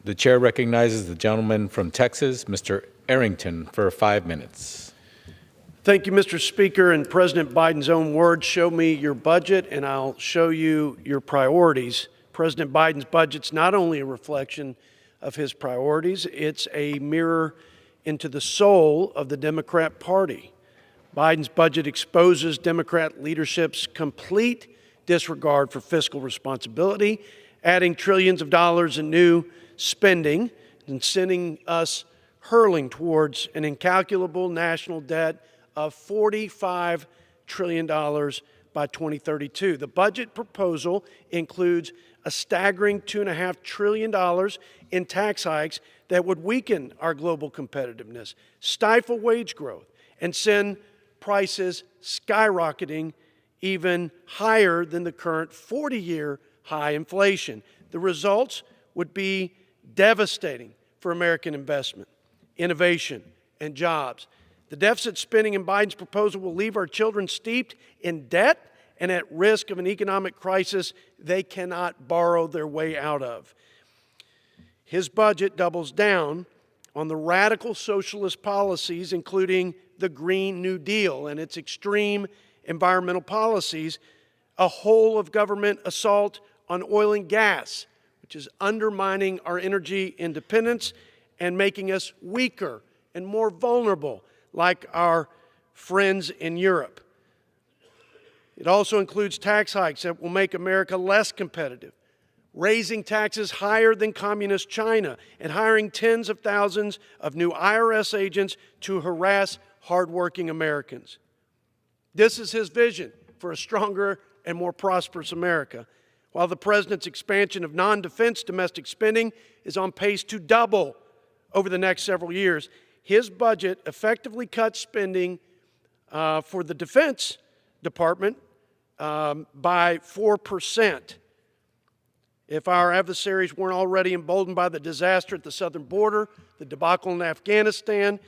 The chair recognizes the gentleman from Texas, Mr. Arrington, for 5 minutes. Thank you, Mr. Speaker. In President Biden's own words, show me your budget and I'll show you your priorities. President Biden's budget's not only a reflection of his priorities, it's a mirror into the soul of the Democrat Party. Biden's budget exposes Democrat leadership's complete disregard for fiscal responsibility, adding trillions of dollars in new spending and sending us hurling towards an incalculable national debt of $45 trillion by 2032. The budget proposal includes a staggering $2.5 trillion in tax hikes that would weaken our global competitiveness, stifle wage growth, and send prices skyrocketing even higher than the current 40-year high inflation. The results would be devastating for American investment, innovation, and jobs. The deficit spending in Biden's proposal will leave our children steeped in debt and at risk of an economic crisis they cannot borrow their way out of. His budget doubles down on the radical socialist policies, including the Green New Deal and its extreme environmental policies, a whole-of-government assault on oil and gas, which is undermining our energy independence and making us weaker and more vulnerable, like our friends in Europe. It also includes tax hikes that will make America less competitive, raising taxes higher than communist China, and hiring tens of thousands of new IRS agents to harass hardworking Americans. This is his vision for a stronger and more prosperous America. While the president's expansion of non-defense domestic spending is on pace to double over the next several years, his budget effectively cuts spending for the Defense Department by 4%. If our adversaries weren't already emboldened by the disaster at the southern border, the debacle in Afghanistan,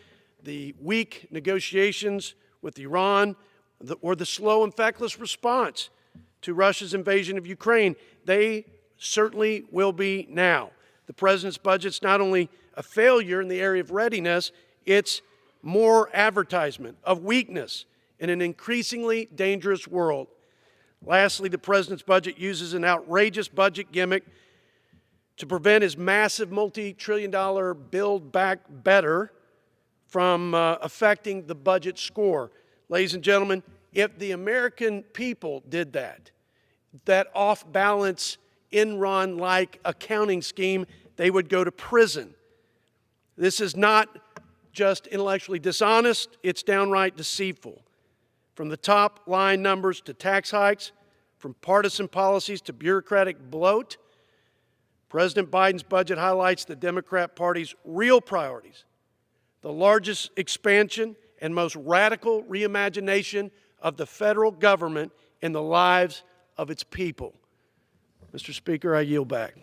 the weak negotiations with Iran, or the slow and feckless response to Russia's invasion of Ukraine, they certainly will be now. The president's budget's not only a failure in the area of readiness, it's more advertisement of weakness in an increasingly dangerous world. Lastly, the president's budget uses an outrageous budget gimmick to prevent his massive multi-trillion-dollar Build Back Better from affecting the budget score. Ladies and gentlemen, if the American people did that off-balance, Enron-like accounting scheme, they would go to prison. This is not just intellectually dishonest, it's downright deceitful. From the top line numbers to tax hikes, from partisan policies to bureaucratic bloat, President Biden's budget highlights the Democrat Party's real priorities, the largest expansion and most radical reimagination of the federal government in the lives of its people. Mr. Speaker, I yield back.